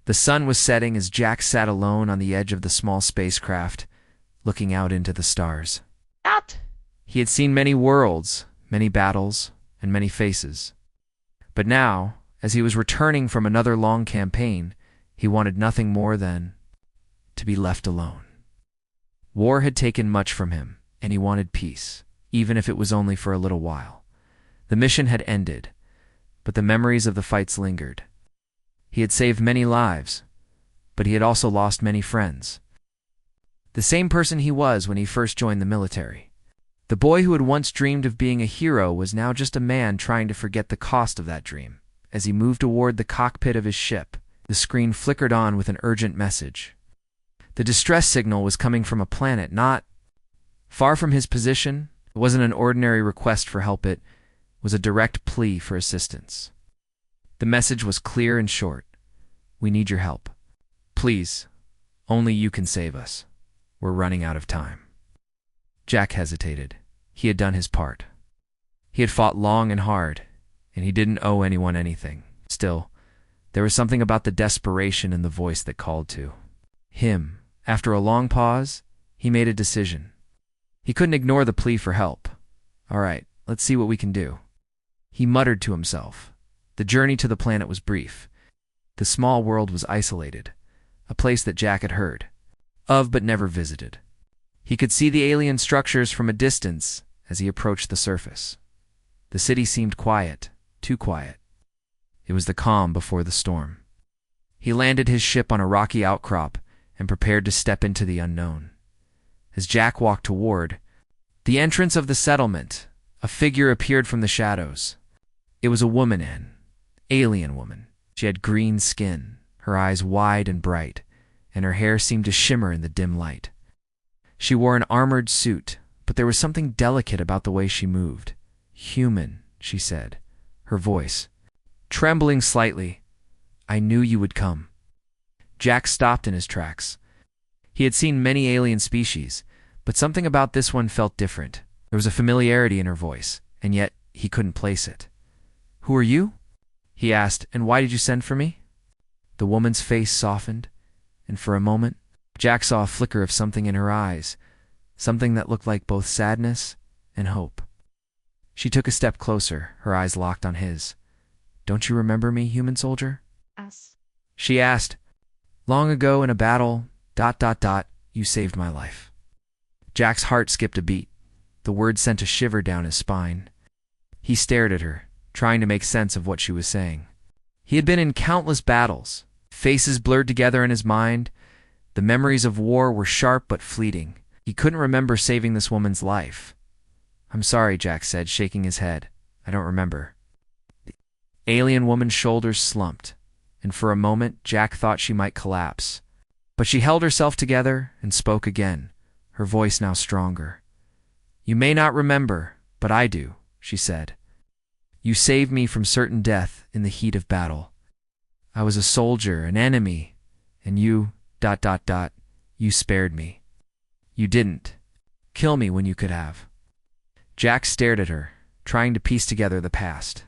The sun was setting as Jack sat alone on the edge of the small spacecraft, looking out into the stars. He had seen many worlds, many battles, and many faces. But now, as he was returning from another long campaign, he wanted nothing more than to be left alone. War had taken much from him, and he wanted peace, even if it was only for a little while. The mission had ended, but the memories of the fights lingered. He had saved many lives, but he had also lost many friends. The same person he was when he first joined the military. The boy who had once dreamed of being a hero was now just a man trying to forget the cost of that dream. As he moved toward the cockpit of his ship, the screen flickered on with an urgent message. The distress signal was coming from a planet not far from his position. It wasn't an ordinary request for help, it was a direct plea for assistance. The message was clear and short. We need your help. Please, only you can save us. We're running out of time. Jack hesitated. He had done his part. He had fought long and hard, and he didn't owe anyone anything. Still, there was something about the desperation in the voice that called to him. After a long pause, he made a decision. He couldn't ignore the plea for help. All right, let's see what we can do. He muttered to himself. The journey to the planet was brief. The small world was isolated, a place that Jack had heard of but never visited. He could see the alien structures from a distance as he approached the surface. The city seemed quiet, too quiet. It was the calm before the storm. He landed his ship on a rocky outcrop and prepared to step into the unknown. As Jack walked toward the entrance of the settlement, a figure appeared from the shadows. It was a woman, an alien woman. She had green skin, her eyes wide and bright, and her hair seemed to shimmer in the dim light. She wore an armored suit, but there was something delicate about the way she moved. Human, she said, her voice trembling slightly. I knew you would come. Jack stopped in his tracks. He had seen many alien species, but something about this one felt different. There was a familiarity in her voice, and yet he couldn't place it. Who are you? He asked, and why did you send for me? The woman's face softened, and for a moment, Jack saw a flicker of something in her eyes, something that looked like both sadness and hope. She took a step closer, her eyes locked on his. Don't you remember me, human soldier? Us. She asked. Long ago in a battle, ... you saved my life. Jack's heart skipped a beat. The word sent a shiver down his spine. He stared at her, trying to make sense of what she was saying. He had been in countless battles. Faces blurred together in his mind. The memories of war were sharp but fleeting. He couldn't remember saving this woman's life. I'm sorry, Jack said, shaking his head. I don't remember. The alien woman's shoulders slumped, and for a moment Jack thought she might collapse. But she held herself together and spoke again, her voice now stronger. You may not remember, but I do, she said. You saved me from certain death in the heat of battle. I was a soldier, an enemy, and you ... you spared me. You didn't kill me when you could have. Jack stared at her, trying to piece together the past.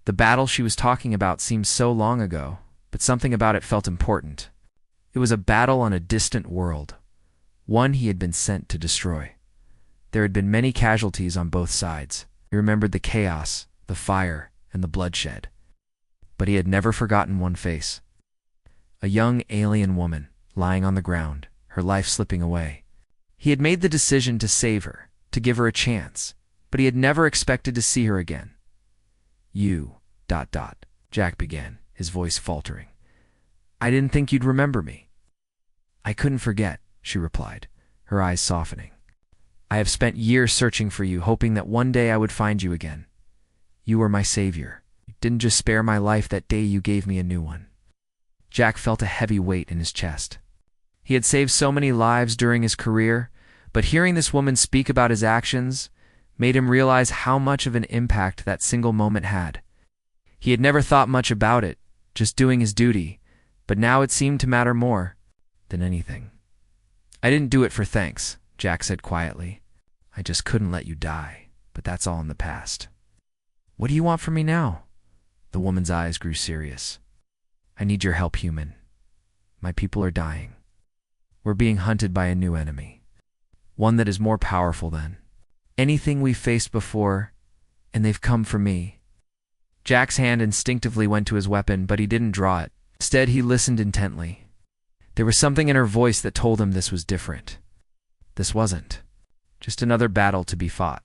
The battle she was talking about seemed so long ago, but something about it felt important. It was a battle on a distant world, one he had been sent to destroy. There had been many casualties on both sides. He remembered the chaos, the fire, and the bloodshed. But he had never forgotten one face. A young alien woman, lying on the ground, her life slipping away. He had made the decision to save her, to give her a chance, but he had never expected to see her again. You ... Jack began, his voice faltering. I didn't think you'd remember me. I couldn't forget, she replied, her eyes softening. I have spent years searching for you, hoping that one day I would find you again. You were my savior. You didn't just spare my life that day, you gave me a new one. Jack felt a heavy weight in his chest. He had saved so many lives during his career, but hearing this woman speak about his actions made him realize how much of an impact that single moment had. He had never thought much about it, just doing his duty, but now it seemed to matter more than anything. I didn't do it for thanks, Jack said quietly. I just couldn't let you die, but that's all in the past. What do you want from me now? The woman's eyes grew serious. I need your help, human. My people are dying. We're being hunted by a new enemy. One that is more powerful than anything we've faced before, and they've come for me. Jack's hand instinctively went to his weapon, but he didn't draw it. Instead, he listened intently. There was something in her voice that told him this was different. This wasn't just another battle to be fought.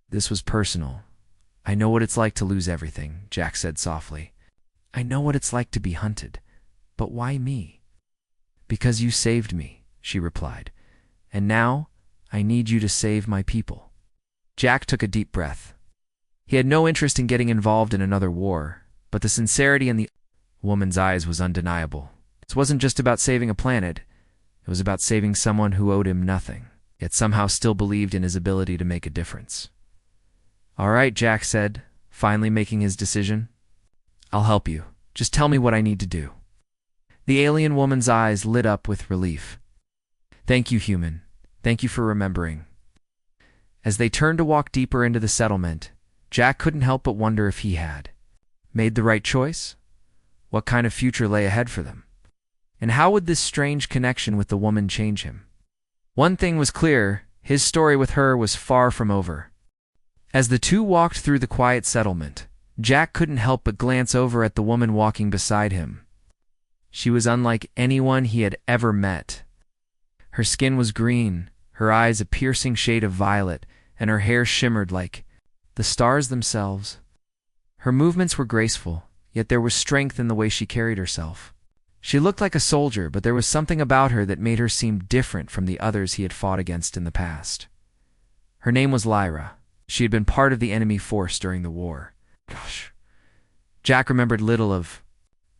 This was personal. I know what it's like to lose everything, Jack said softly. I know what it's like to be hunted. But why me? Because you saved me, she replied. And now, I need you to save my people. Jack took a deep breath. He had no interest in getting involved in another war, but the sincerity in the woman's eyes was undeniable. This wasn't just about saving a planet. It was about saving someone who owed him nothing, yet somehow still believed in his ability to make a difference. All right, Jack said, finally making his decision. I'll help you. Just tell me what I need to do. The alien woman's eyes lit up with relief. Thank you, human. Thank you for remembering. As they turned to walk deeper into the settlement, Jack couldn't help but wonder if he had made the right choice. What kind of future lay ahead for them? And how would this strange connection with the woman change him? One thing was clear, his story with her was far from over. As the two walked through the quiet settlement, Jack couldn't help but glance over at the woman walking beside him. She was unlike anyone he had ever met. Her skin was green, her eyes a piercing shade of violet, and her hair shimmered like the stars themselves. Her movements were graceful, yet there was strength in the way she carried herself. She looked like a soldier, but there was something about her that made her seem different from the others he had fought against in the past. Her name was Lyra. She had been part of the enemy force during the war. Jack remembered little of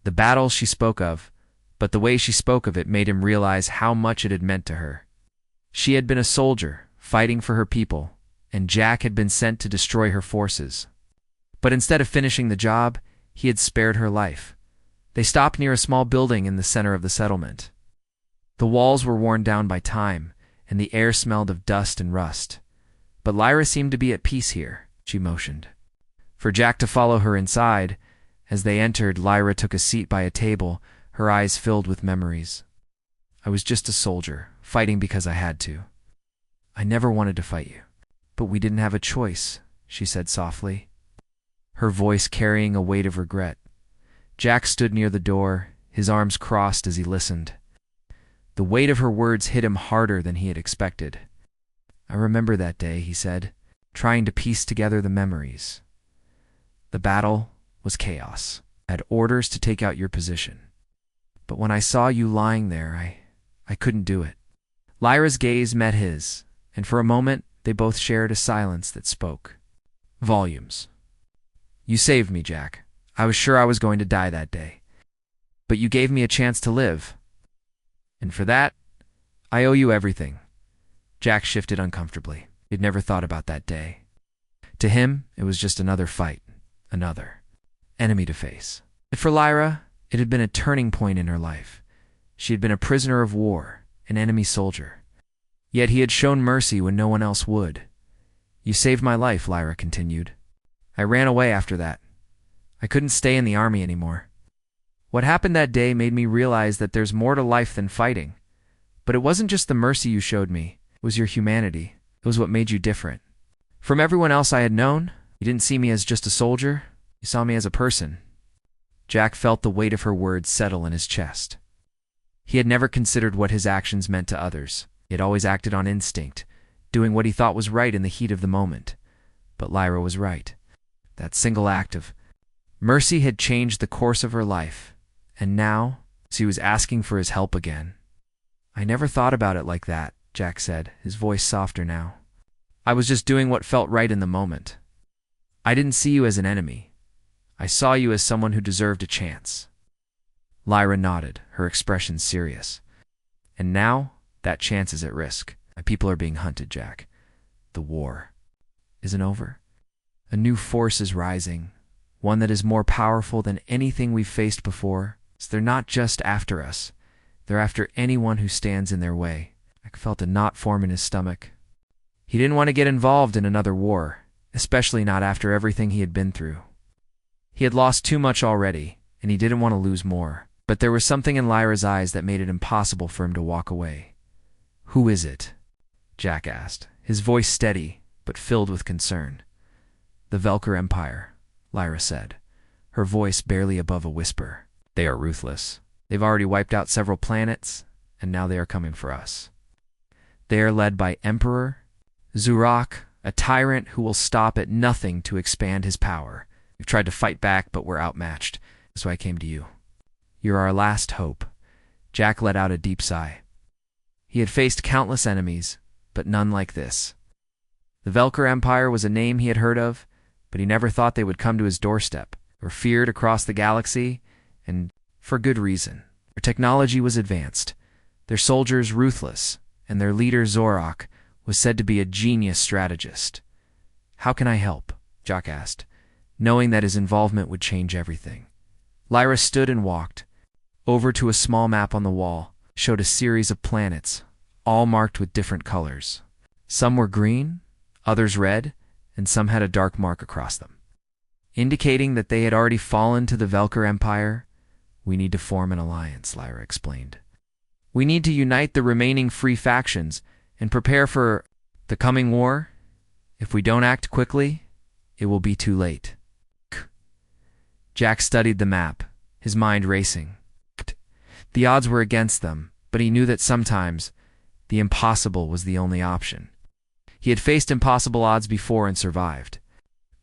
the battle she spoke of, but the way she spoke of it made him realize how much it had meant to her. She had been a soldier, fighting for her people, and Jack had been sent to destroy her forces. But instead of finishing the job, he had spared her life. They stopped near a small building in the center of the settlement. The walls were worn down by time, and the air smelled of dust and rust. But Lyra seemed to be at peace here, she motioned. For Jack to follow her inside, as they entered, Lyra took a seat by a table, her eyes filled with memories. I was just a soldier, fighting because I had to. I never wanted to fight you. But we didn't have a choice, she said softly, her voice carrying a weight of regret. Jack stood near the door, his arms crossed as he listened. The weight of her words hit him harder than he had expected. I remember that day, he said, trying to piece together the memories. The battle was chaos. I had orders to take out your position. But when I saw you lying there, I couldn't do it. Lyra's gaze met his, and for a moment they both shared a silence that spoke volumes. You saved me, Jack. I was sure I was going to die that day. But you gave me a chance to live. And for that, I owe you everything. Jack shifted uncomfortably. He'd never thought about that day. To him, it was just another fight, another enemy to face. But for Lyra, it had been a turning point in her life. She had been a prisoner of war, an enemy soldier. Yet he had shown mercy when no one else would. You saved my life, Lyra continued. I ran away after that. I couldn't stay in the army anymore. What happened that day made me realize that there's more to life than fighting. But it wasn't just the mercy you showed me. It was your humanity. It was what made you different. From everyone else I had known, you didn't see me as just a soldier. You saw me as a person. Jack felt the weight of her words settle in his chest. He had never considered what his actions meant to others. He had always acted on instinct, doing what he thought was right in the heat of the moment. But Lyra was right. That single act of mercy had changed the course of her life, and now she was asking for his help again. I never thought about it like that, Jack said, his voice softer now. I was just doing what felt right in the moment. I didn't see you as an enemy. I saw you as someone who deserved a chance. Lyra nodded, her expression serious. And now, that chance is at risk. My people are being hunted, Jack. The war isn't over. A new force is rising, one that is more powerful than anything we've faced before. So they're not just after us. They're after anyone who stands in their way. Jack felt a knot form in his stomach. He didn't want to get involved in another war, especially not after everything he had been through. He had lost too much already, and he didn't want to lose more. But there was something in Lyra's eyes that made it impossible for him to walk away. "Who is it?" Jack asked, his voice steady but filled with concern. "The Velker Empire," Lyra said, her voice barely above a whisper. "They are ruthless. They've already wiped out several planets, and now they are coming for us. They are led by Emperor Zurak, a tyrant who will stop at nothing to expand his power. We've tried to fight back, but we're outmatched, so I came to you. You're our last hope." Jack let out a deep sigh. He had faced countless enemies, but none like this. The Velker Empire was a name he had heard of, but he never thought they would come to his doorstep, or feared across the galaxy, and for good reason. Their technology was advanced, their soldiers ruthless, and their leader Zorak was said to be a genius strategist. "How can I help?" Jack asked, knowing that his involvement would change everything. Lyra stood and walked over to a small map on the wall, showed a series of planets, all marked with different colors. Some were green, others red, and some had a dark mark across them, indicating that they had already fallen to the Velker Empire. "We need to form an alliance," Lyra explained. "We need to unite the remaining free factions and prepare for the coming war. If we don't act quickly, it will be too late." Jack studied the map, his mind racing. The odds were against them, but he knew that sometimes the impossible was the only option. He had faced impossible odds before and survived.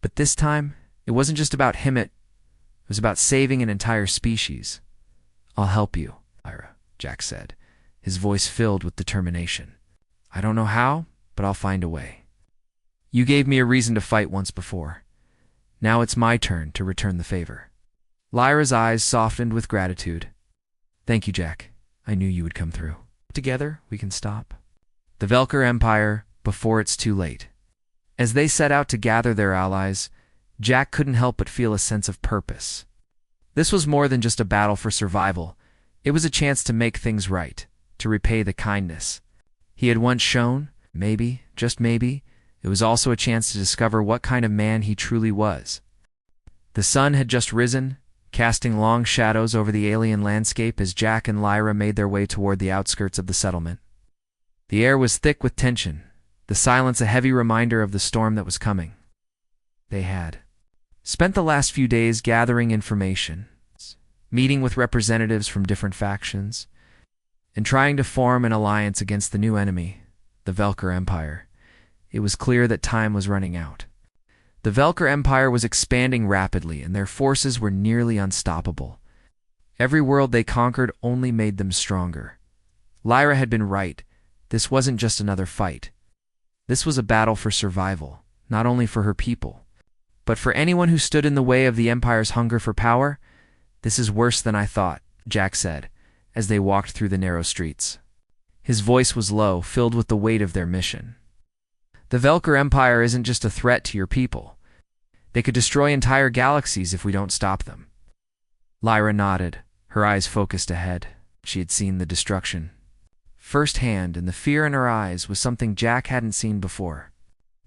But this time, it wasn't just about him, it was about saving an entire species. "I'll help you, Lyra," Jack said, his voice filled with determination. "I don't know how, but I'll find a way. You gave me a reason to fight once before. Now it's my turn to return the favor." Lyra's eyes softened with gratitude. "Thank you, Jack. I knew you would come through. Together, we can stop the Velker Empire before it's too late." As they set out to gather their allies, Jack couldn't help but feel a sense of purpose. This was more than just a battle for survival. It was a chance to make things right, to repay the kindness he had once shown. Maybe, just maybe, it was also a chance to discover what kind of man he truly was. The sun had just risen, casting long shadows over the alien landscape as Jack and Lyra made their way toward the outskirts of the settlement. The air was thick with tension, the silence a heavy reminder of the storm that was coming. They had spent the last few days gathering information, meeting with representatives from different factions, and trying to form an alliance against the new enemy, the Velker Empire. It was clear that time was running out. The Velker Empire was expanding rapidly, and their forces were nearly unstoppable. Every world they conquered only made them stronger. Lyra had been right. This wasn't just another fight. This was a battle for survival, not only for her people, but for anyone who stood in the way of the Empire's hunger for power. "This is worse than I thought," Jack said, as they walked through the narrow streets. His voice was low, filled with the weight of their mission. "The Velker Empire isn't just a threat to your people. They could destroy entire galaxies if we don't stop them." Lyra nodded, her eyes focused ahead. She had seen the destruction firsthand, and the fear in her eyes was something Jack hadn't seen before.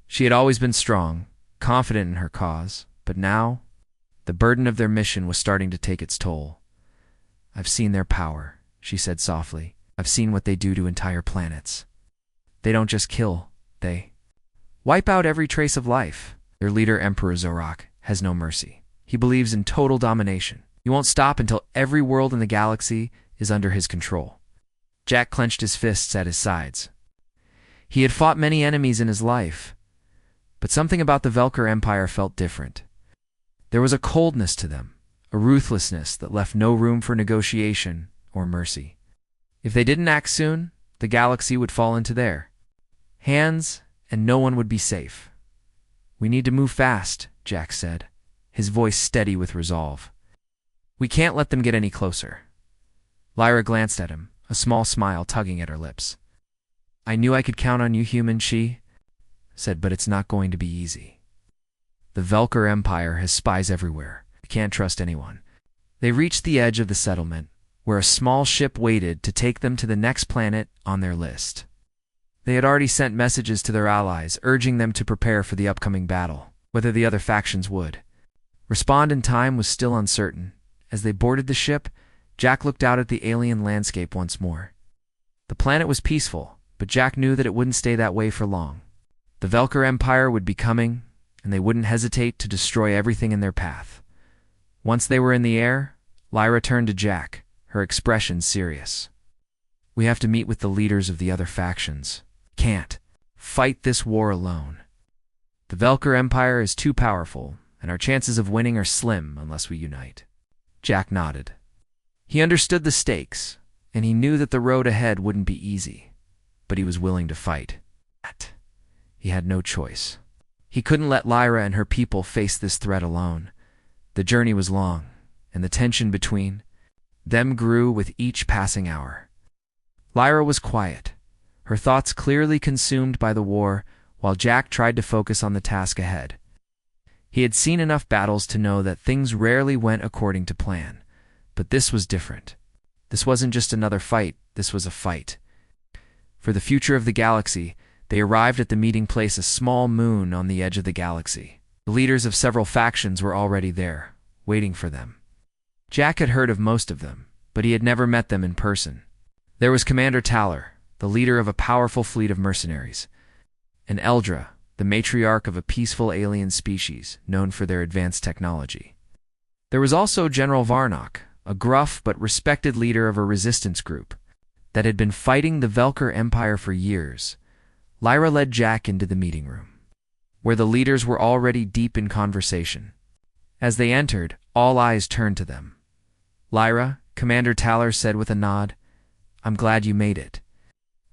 She had always been strong, confident in her cause, but now the burden of their mission was starting to take its toll. "I've seen their power," she said softly. "I've seen what they do to entire planets. They don't just kill, they wipe out every trace of life. Their leader, Emperor Zorak, has no mercy. He believes in total domination. He won't stop until every world in the galaxy is under his control." Jack clenched his fists at his sides. He had fought many enemies in his life, but something about the Velker Empire felt different. There was a coldness to them, a ruthlessness that left no room for negotiation or mercy. If they didn't act soon, the galaxy would fall into their hands, and no one would be safe. "We need to move fast," Jack said, his voice steady with resolve. "We can't let them get any closer." Lyra glanced at him, a small smile tugging at her lips. "I knew I could count on you, human," she said, "but it's not going to be easy. The Velker Empire has spies everywhere. We can't trust anyone." They reached the edge of the settlement, where a small ship waited to take them to the next planet on their list. They had already sent messages to their allies, urging them to prepare for the upcoming battle. Whether the other factions would respond in time was still uncertain, As they boarded the ship, Jack looked out at the alien landscape once more. The planet was peaceful, but Jack knew that it wouldn't stay that way for long. The Velker Empire would be coming, and they wouldn't hesitate to destroy everything in their path. Once they were in the air, Lyra turned to Jack, her expression serious. "We have to meet with the leaders of the other factions. Can't fight this war alone. The Velker Empire is too powerful, and our chances of winning are slim unless we unite." Jack nodded. He understood the stakes, and he knew that the road ahead wouldn't be easy, but he was willing to fight. He had no choice. He couldn't let Lyra and her people face this threat alone. The journey was long, and the tension between them grew with each passing hour. Lyra was quiet, her thoughts clearly consumed by the war, while Jack tried to focus on the task ahead. He had seen enough battles to know that things rarely went according to plan, but this was different. This wasn't just another fight, this was a fight. For the future of the galaxy, they arrived at the meeting place, a small moon on the edge of the galaxy. The leaders of several factions were already there, waiting for them. Jack had heard of most of them, but he had never met them in person. There was Commander Taller, the leader of a powerful fleet of mercenaries, and Eldra, the matriarch of a peaceful alien species known for their advanced technology. There was also General Varnock, a gruff but respected leader of a resistance group that had been fighting the Velker Empire for years. Lyra led Jack into the meeting room, where the leaders were already deep in conversation. As they entered, all eyes turned to them. "Lyra," Commander Taller said with a nod, "I'm glad you made it.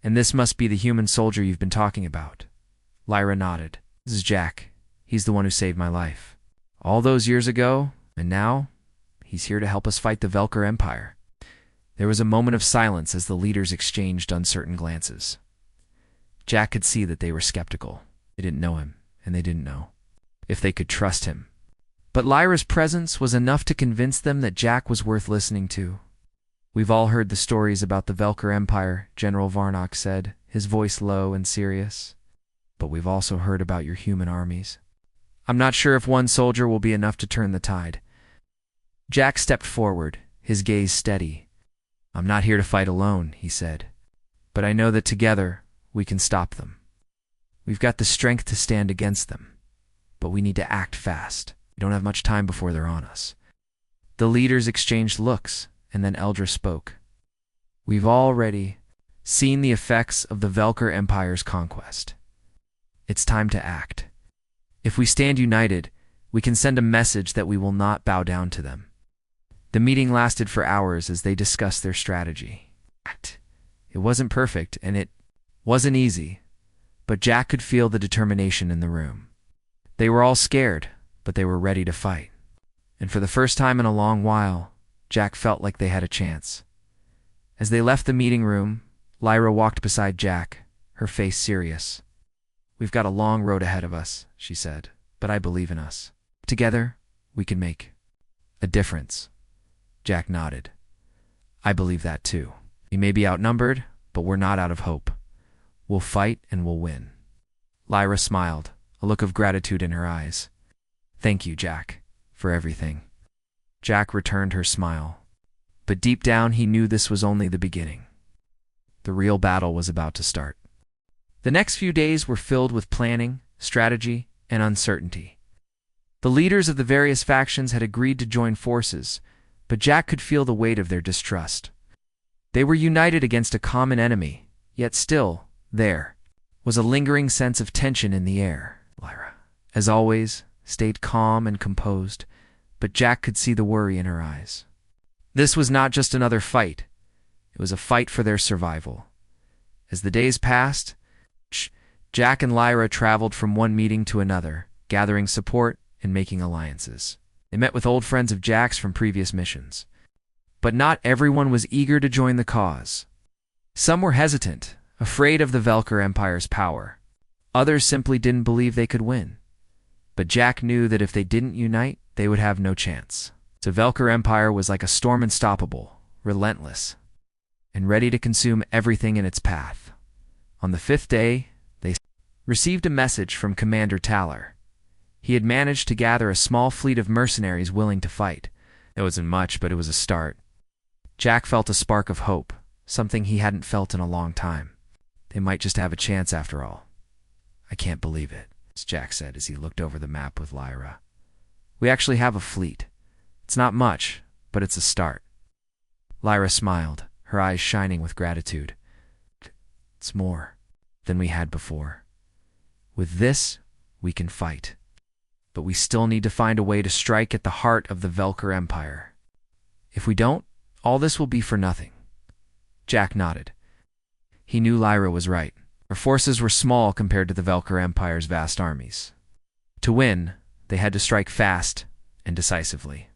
And this must be the human soldier you've been talking about." Lyra nodded. "This is Jack. He's the one who saved my life all those years ago, and now he's here to help us fight the Velker Empire." There was a moment of silence as the leaders exchanged uncertain glances. Jack could see that they were skeptical. They didn't know him, and they didn't know if they could trust him. But Lyra's presence was enough to convince them that Jack was worth listening to. "We've all heard the stories about the Velker Empire," General Varnock said, his voice low and serious. "But we've also heard about your human armies. I'm not sure if one soldier will be enough to turn the tide." Jack stepped forward, his gaze steady. "I'm not here to fight alone," he said, "but I know that together we can stop them. We've got the strength to stand against them, but we need to act fast. We don't have much time before they're on us." The leaders exchanged looks, and then Eldra spoke. "We've already seen the effects of the Velker Empire's conquest. It's time to act. If we stand united, we can send a message that we will not bow down to them." The meeting lasted for hours as they discussed their strategy. It wasn't perfect, and it wasn't easy, but Jack could feel the determination in the room. They were all scared, but they were ready to fight. And for the first time in a long while, Jack felt like they had a chance. As they left the meeting room, Lyra walked beside Jack, her face serious. "We've got a long road ahead of us," she said, "but I believe in us. Together, we can make a difference." Jack nodded. "I believe that too. We may be outnumbered, but we're not out of hope. We'll fight and we'll win." Lyra smiled, a look of gratitude in her eyes. "Thank you, Jack, for everything." Jack returned her smile. But deep down he knew this was only the beginning. The real battle was about to start. The next few days were filled with planning, strategy, and uncertainty. The leaders of the various factions had agreed to join forces, but Jack could feel the weight of their distrust. They were united against a common enemy, yet still, there was a lingering sense of tension in the air. Lyra, as always, stayed calm and composed, but Jack could see the worry in her eyes. This was not just another fight. It was a fight for their survival. As the days passed, Jack and Lyra traveled from one meeting to another, gathering support and making alliances. They met with old friends of Jack's from previous missions. But not everyone was eager to join the cause. Some were hesitant, afraid of the Velker Empire's power. Others simply didn't believe they could win. But Jack knew that if they didn't unite, they would have no chance. The Velker Empire was like a storm, unstoppable, relentless, and ready to consume everything in its path. On the 5th day, they received a message from Commander Taller. He had managed to gather a small fleet of mercenaries willing to fight, It wasn't much, but it was a start. Jack felt a spark of hope, something he hadn't felt in a long time. They might just have a chance after all. I can't believe it, Jack said as he looked over the map with Lyra. We actually have a fleet. It's not much, but it's a start. Lyra smiled, her eyes shining with gratitude. It's more than we had before. With this, we can fight. But we still need to find a way to strike at the heart of the Velker Empire. If we don't, all this will be for nothing. Jack nodded. He knew Lyra was right. Our forces were small compared to the Velker Empire's vast armies. To win, they had to strike fast and decisively.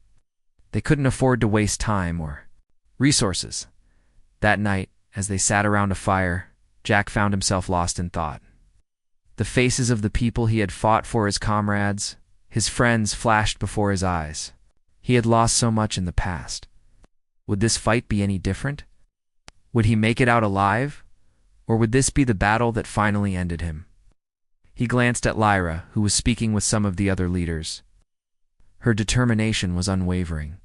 They couldn't afford to waste time or resources. That night, as they sat around a fire, Jack found himself lost in thought. The faces of the people he had fought for, his comrades, his friends, flashed before his eyes. He had lost so much in the past. Would this fight be any different? Would he make it out alive? Or would this be the battle that finally ended him? He glanced at Lyra, who was speaking with some of the other leaders. Her determination was unwavering,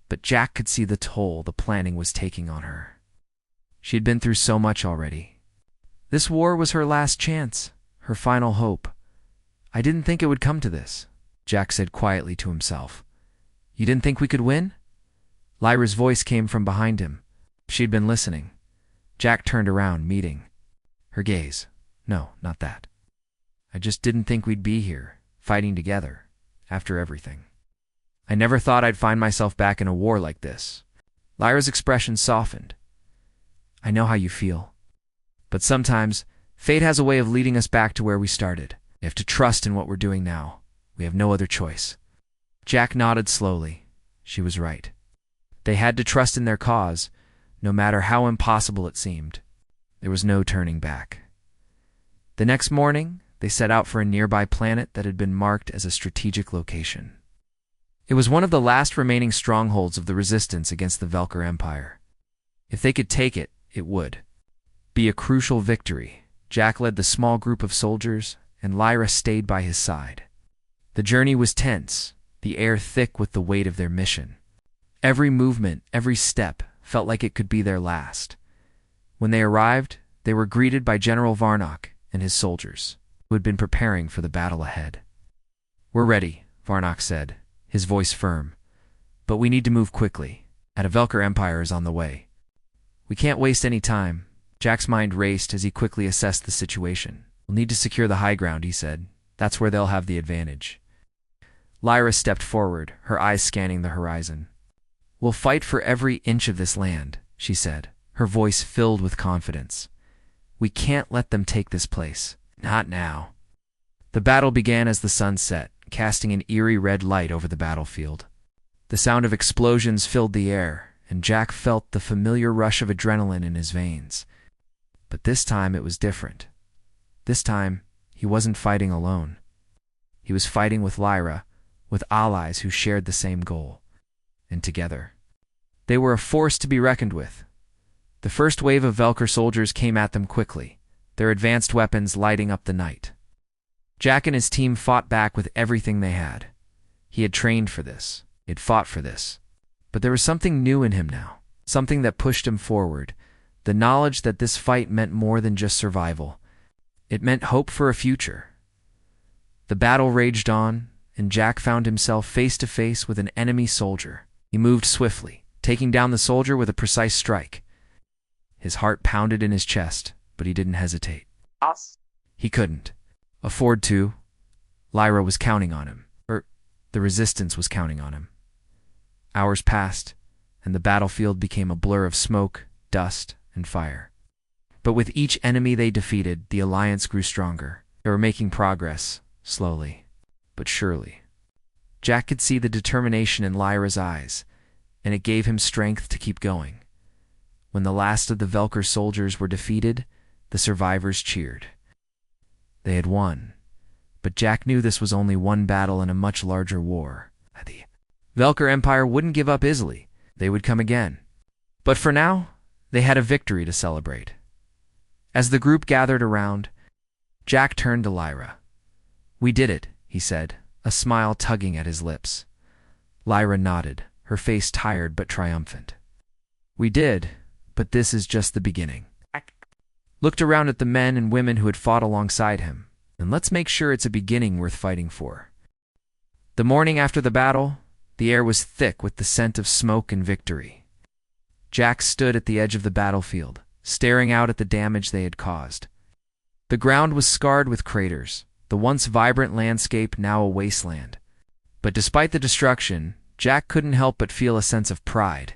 but Jack could see the toll the planning was taking on her. She had been through so much already. This war was her last chance, her final hope. I didn't think it would come to this, Jack said quietly to himself. You didn't think we could win? Lyra's voice came from behind him. She'd been listening. Jack turned around, meeting her gaze. No, not that. I just didn't think we'd be here, fighting together, after everything. I never thought I'd find myself back in a war like this. Lyra's expression softened. I know how you feel. But sometimes, fate has a way of leading us back to where we started. We have to trust in what we're doing now. We have no other choice. Jack nodded slowly. She was right. They had to trust in their cause, no matter how impossible it seemed. There was no turning back. The next morning, they set out for a nearby planet that had been marked as a strategic location. It was one of the last remaining strongholds of the resistance against the Velker Empire. If they could take it, it would be a crucial victory. Jack led the small group of soldiers, and Lyra stayed by his side. The journey was tense, the air thick with the weight of their mission. Every movement, every step, felt like it could be their last. When they arrived, they were greeted by General Varnock and his soldiers, who had been preparing for the battle ahead. We're ready, Varnock said, his voice firm. But we need to move quickly. A Velker Empire is on the way. We can't waste any time. Jack's mind raced as he quickly assessed the situation. We'll need to secure the high ground, he said. That's where they'll have the advantage. Lyra stepped forward, her eyes scanning the horizon. We'll fight for every inch of this land, she said, her voice filled with confidence. We can't let them take this place. Not now. The battle began as the sun set, casting an eerie red light over the battlefield. The sound of explosions filled the air, and Jack felt the familiar rush of adrenaline in his veins. But this time it was different. This time, he wasn't fighting alone. He was fighting with Lyra, with allies who shared the same goal. And together, they were a force to be reckoned with. The first wave of Velker soldiers came at them quickly, their advanced weapons lighting up the night. Jack and his team fought back with everything they had. He had trained for this. He had fought for this. But there was something new in him now, something that pushed him forward, the knowledge that this fight meant more than just survival. It meant hope for a future. The battle raged on, and Jack found himself face to face with an enemy soldier. He moved swiftly, taking down the soldier with a precise strike. His heart pounded in his chest, but he didn't hesitate. He couldn't afford to. Lyra was counting on him, or the resistance was counting on him. Hours passed, and the battlefield became a blur of smoke, dust, and fire. But with each enemy they defeated, the alliance grew stronger. They were making progress, slowly, but surely. Jack could see the determination in Lyra's eyes, and it gave him strength to keep going. When the last of the Velker soldiers were defeated, the survivors cheered. They had won, but Jack knew this was only one battle in a much larger war. The Velker Empire wouldn't give up easily. They would come again. But for now, they had a victory to celebrate. As the group gathered around, Jack turned to Lyra. "We did it," he said, a smile tugging at his lips. Lyra nodded, her face tired but triumphant. We did, but this is just the beginning. Looked around at the men and women who had fought alongside him, and let's make sure it's a beginning worth fighting for. The morning after the battle, the air was thick with the scent of smoke and victory. Jack stood at the edge of the battlefield, staring out at the damage they had caused. The ground was scarred with craters, the once vibrant landscape now a wasteland. But despite the destruction, Jack couldn't help but feel a sense of pride.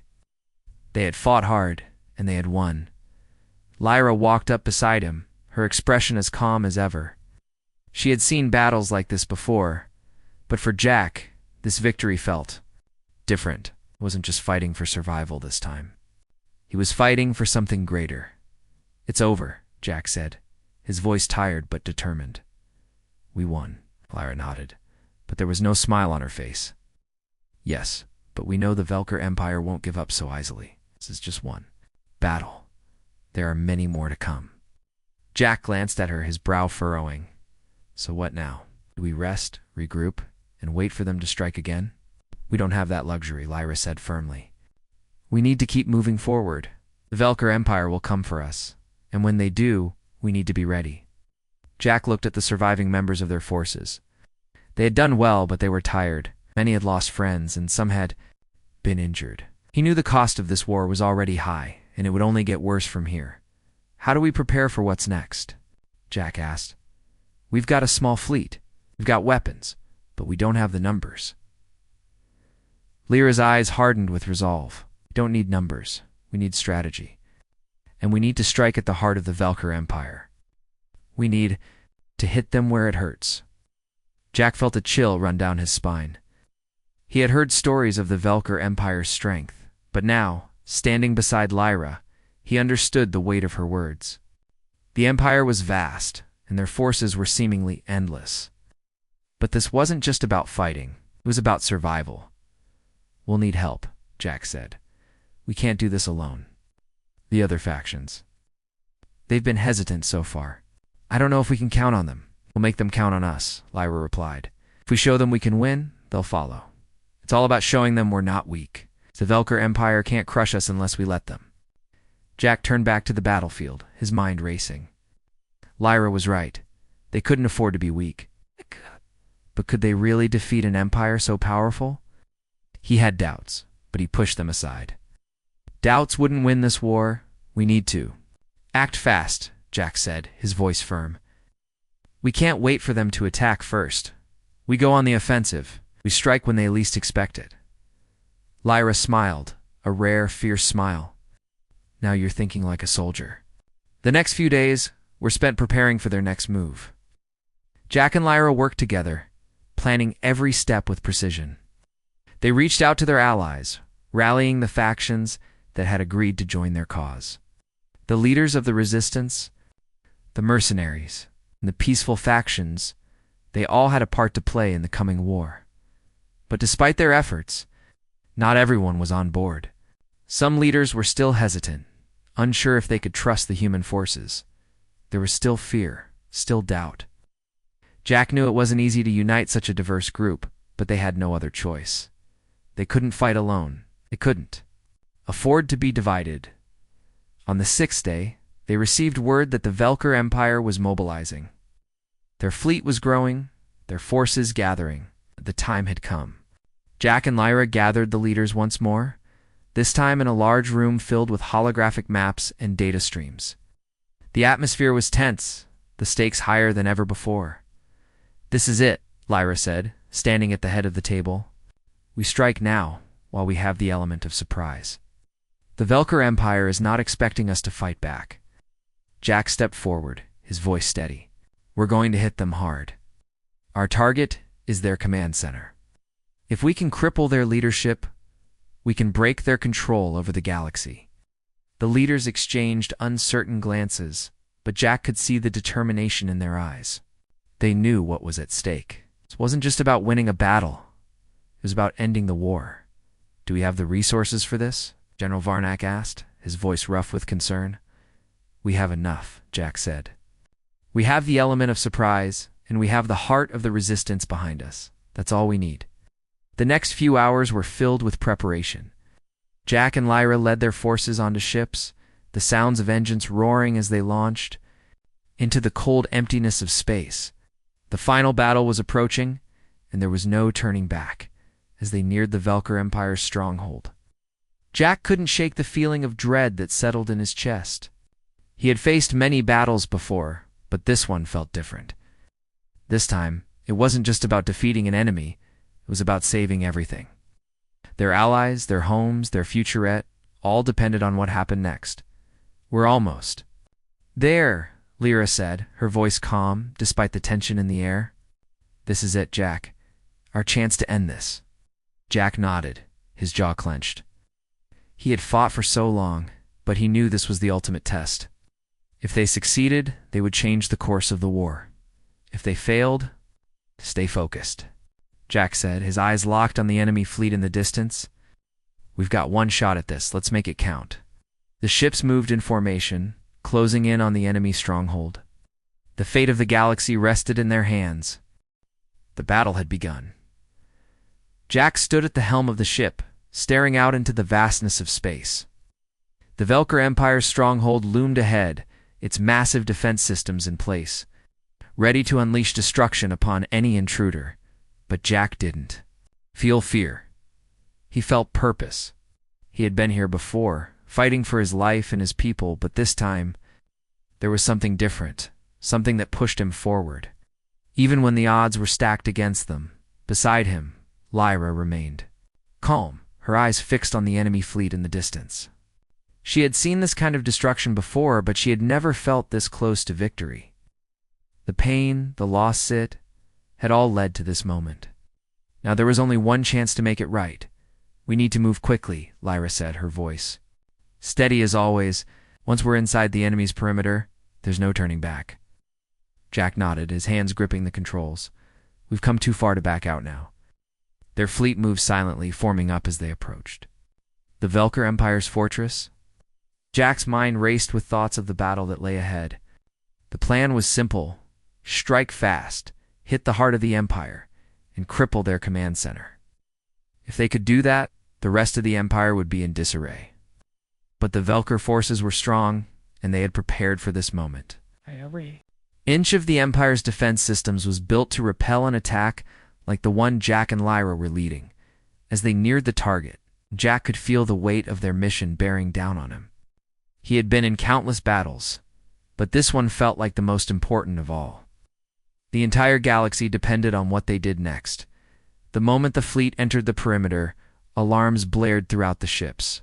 They had fought hard, and they had won. Lyra walked up beside him, her expression as calm as ever. She had seen battles like this before, but for Jack, this victory felt different. He wasn't just fighting for survival this time. He was fighting for something greater. "It's over," Jack said, his voice tired but determined. "We won," Lyra nodded, but there was no smile on her face. "Yes, but we know the Velker Empire won't give up so easily. This is just one battle. There are many more to come." Jack glanced at her, his brow furrowing. "So what now? Do we rest, regroup, and wait for them to strike again?" "We don't have that luxury," Lyra said firmly. "We need to keep moving forward. The Velker Empire will come for us, and when they do, we need to be ready." Jack looked at the surviving members of their forces. They had done well, but they were tired. Many had lost friends, and some had been injured. He knew the cost of this war was already high, and it would only get worse from here. "How do we prepare for what's next?" Jack asked. "We've got a small fleet. We've got weapons, but we don't have the numbers." Lyra's eyes hardened with resolve. "We don't need numbers. We need strategy. And we need to strike at the heart of the Velker Empire. We need to hit them where it hurts." Jack felt a chill run down his spine. He had heard stories of the Velker Empire's strength, but now, standing beside Lyra, he understood the weight of her words. The Empire was vast, and their forces were seemingly endless. But this wasn't just about fighting. It was about survival. "We'll need help," Jack said. "We can't do this alone." "The other factions. They've been hesitant so far. I don't know if we can count on them." "We'll make them count on us," Lyra replied. "If we show them we can win, they'll follow. It's all about showing them we're not weak. The Velker Empire can't crush us unless we let them." Jack turned back to the battlefield, his mind racing. Lyra was right. They couldn't afford to be weak. But could they really defeat an empire so powerful? He had doubts, but he pushed them aside. "Doubts wouldn't win this war. We need to act fast," Jack said, his voice firm. "We can't wait for them to attack first. We go on the offensive. We strike when they least expect it." Lyra smiled, a rare, fierce smile. "Now you're thinking like a soldier." The next few days were spent preparing for their next move. Jack and Lyra worked together, planning every step with precision. They reached out to their allies, rallying the factions that had agreed to join their cause. The leaders of the resistance, the mercenaries, and the peaceful factions, they all had a part to play in the coming war. But despite their efforts, not everyone was on board. Some leaders were still hesitant, unsure if they could trust the human forces. There was still fear, still doubt. Jack knew it wasn't easy to unite such a diverse group, but they had no other choice. They couldn't fight alone. They couldn't afford to be divided. On the 6th day, they received word that the Velker Empire was mobilizing. Their fleet was growing, their forces gathering. The time had come. Jack and Lyra gathered the leaders once more, this time in a large room filled with holographic maps and data streams. The atmosphere was tense, the stakes higher than ever before. "This is it," Lyra said, standing at the head of the table. "We strike now, while we have the element of surprise. The Velker Empire is not expecting us to fight back." Jack stepped forward, his voice steady. "We're going to hit them hard. Our target is their command center. If we can cripple their leadership, we can break their control over the galaxy." The leaders exchanged uncertain glances, but Jack could see the determination in their eyes. They knew what was at stake. This wasn't just about winning a battle. It was about ending the war. "Do we have the resources for this?" General Varnak asked, his voice rough with concern. "We have enough," Jack said. "We have the element of surprise, and we have the heart of the resistance behind us. That's all we need." The next few hours were filled with preparation. Jack and Lyra led their forces onto ships, the sounds of engines roaring as they launched into the cold emptiness of space. The final battle was approaching, and there was no turning back as they neared the Velker Empire's stronghold. Jack couldn't shake the feeling of dread that settled in his chest. He had faced many battles before, but this one felt different. This time, it wasn't just about defeating an enemy, it was about saving everything. Their allies, their homes, their futurette, all depended on what happened next. "We're almost there," Lyra said, her voice calm despite the tension in the air. "This is it, Jack. Our chance to end this." Jack nodded, his jaw clenched. He had fought for so long, but he knew this was the ultimate test. If they succeeded, they would change the course of the war. If they failed, stay focused. Jack said, his eyes locked on the enemy fleet in the distance. "We've got one shot at this. Let's make it count." The ships moved in formation, closing in on the enemy stronghold. The fate of the galaxy rested in their hands. The battle had begun. Jack stood at the helm of the ship, staring out into the vastness of space. The Velker Empire's stronghold loomed ahead, its massive defense systems in place, ready to unleash destruction upon any intruder. But Jack didn't feel fear. He felt purpose. He had been here before, fighting for his life and his people, but this time, there was something different, something that pushed him forward. Even when the odds were stacked against them, beside him, Lyra remained calm, her eyes fixed on the enemy fleet in the distance. She had seen this kind of destruction before, but she had never felt this close to victory. The pain, the loss had all led to this moment. Now there was only one chance to make it right. "We need to move quickly," Lyra said, her voice steady as always. "Once we're inside the enemy's perimeter, there's no turning back." Jack nodded, his hands gripping the controls. "We've come too far to back out now." Their fleet moved silently, forming up as they approached. The Velker Empire's fortress? Jack's mind raced with thoughts of the battle that lay ahead. The plan was simple: strike fast, hit the heart of the Empire, and cripple their command center. If they could do that, the rest of the Empire would be in disarray. But the Velker forces were strong, and they had prepared for this moment. Each of the Empire's defense systems was built to repel an attack like the one Jack and Lyra were leading. As they neared the target, Jack could feel the weight of their mission bearing down on him. He had been in countless battles, but this one felt like the most important of all. The entire galaxy depended on what they did next. The moment the fleet entered the perimeter, alarms blared throughout the ships.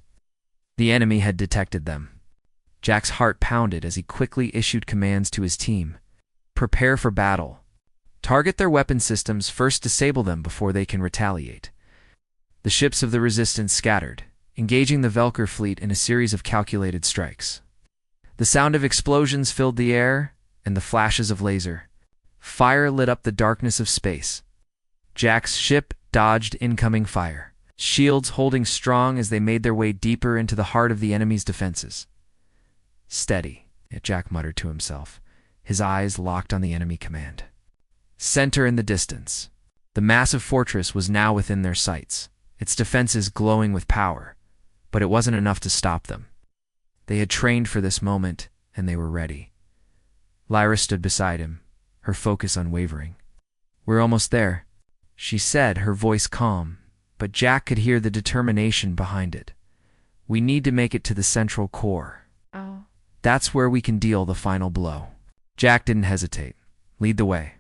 The enemy had detected them. Jack's heart pounded as he quickly issued commands to his team. "Prepare for battle. Target their weapon systems, first disable them before they can retaliate." The ships of the Resistance scattered, engaging the Velker fleet in a series of calculated strikes. The sound of explosions filled the air, and the flashes of laser fire lit up the darkness of space. Jack's ship dodged incoming fire, shields holding strong as they made their way deeper into the heart of the enemy's defenses. "Steady," Jack muttered to himself, his eyes locked on the enemy command center in the distance. The massive fortress was now within their sights, its defenses glowing with power, but it wasn't enough to stop them. They had trained for this moment, and they were ready. Lyra stood beside him, her focus unwavering. "We're almost there," she said, her voice calm, but Jack could hear the determination behind it. "We need to make it to the central core. That's where we can deal the final blow." Jack didn't hesitate. "Lead the way.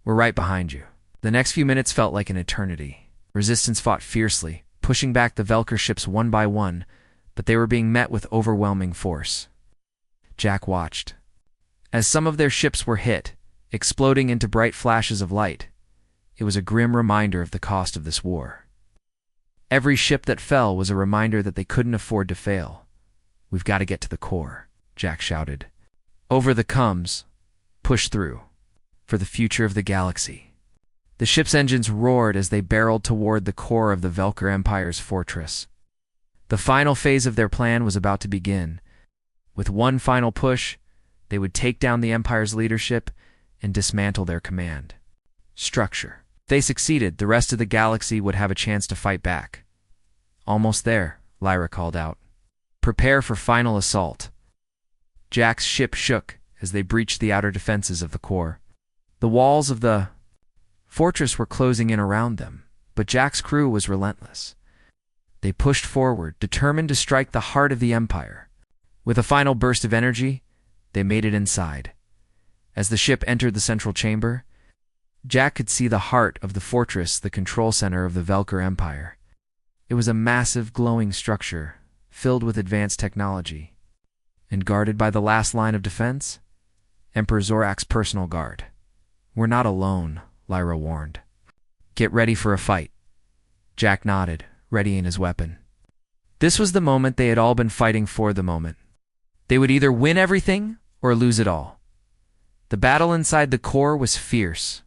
We're right behind you." The next few minutes felt like an eternity. Resistance fought fiercely, pushing back the Velker ships one by one, but they were being met with overwhelming force. Jack watched as some of their ships were hit, exploding into bright flashes of light. It was a grim reminder of the cost of this war. Every ship that fell was a reminder that they couldn't afford to fail. "We've got to get to the core," Jack shouted. "Over the comes, push through, for the future of the galaxy." The ship's engines roared as they barreled toward the core of the Velker Empire's fortress. The final phase of their plan was about to begin. With one final push, they would take down the Empire's leadership and dismantle their command structure. If they succeeded, the rest of the galaxy would have a chance to fight back. Almost there, Lyra called out. Prepare for final assault. Jack's ship shook as they breached the outer defenses of the core. The walls of the fortress were closing in around them, but Jack's crew was relentless. They pushed forward, determined to strike the heart of the Empire. With a final burst of energy, they made it inside. As the ship entered the central chamber, Jack could see the heart of the fortress, the control center of the Velker Empire. It was a massive, glowing structure, filled with advanced technology. And guarded by the last line of defense, Emperor Zorak's personal guard. We're not alone, Lyra warned. Get ready for a fight. Jack nodded, readying his weapon. This was the moment they had all been fighting for. The moment. They would either win everything or lose it all. The battle inside the core was fierce.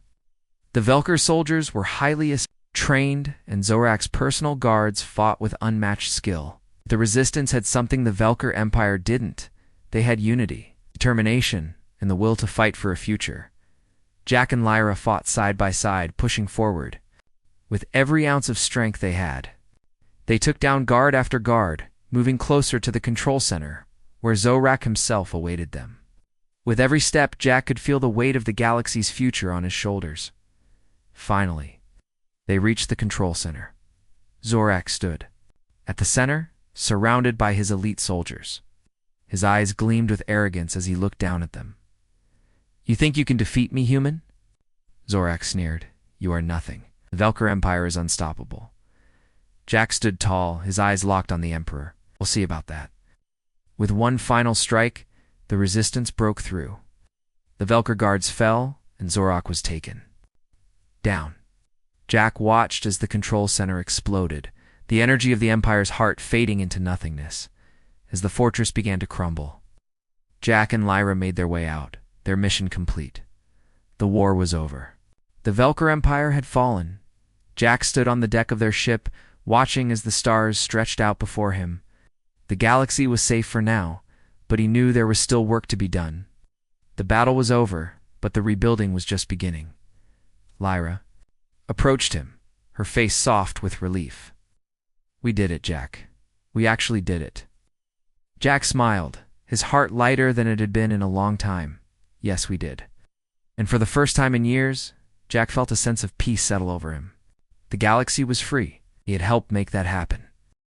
The Velker soldiers were highly trained, and Zorak's personal guards fought with unmatched skill. The Resistance had something the Velker Empire didn't. They had unity, determination, and the will to fight for a future. Jack and Lyra fought side by side, pushing forward. With every ounce of strength they had. They took down guard after guard, moving closer to the control center, where Zorak himself awaited them. With every step, Jack could feel the weight of the galaxy's future on his shoulders. Finally, they reached the control center. Zorak stood. At the center, surrounded by his elite soldiers. His eyes gleamed with arrogance as he looked down at them. You think you can defeat me, human? Zorak sneered. You are nothing. The Velker Empire is unstoppable. Jack stood tall, his eyes locked on the Emperor. We'll see about that. With one final strike, the Resistance broke through. The Velker guards fell, and Zorak was taken. Down. Jack watched as the control center exploded, the energy of the Empire's heart fading into nothingness, as the fortress began to crumble. Jack and Lyra made their way out, their mission complete. The war was over. The Velker Empire had fallen. Jack stood on the deck of their ship, watching as the stars stretched out before him. The galaxy was safe for now, but he knew there was still work to be done. The battle was over, but the rebuilding was just beginning. Lyra approached him, her face soft with relief. We did it, Jack. We actually did it. Jack smiled, his heart lighter than it had been in a long time. Yes, we did. And for the first time in years, Jack felt a sense of peace settle over him. The galaxy was free. He had helped make that happen.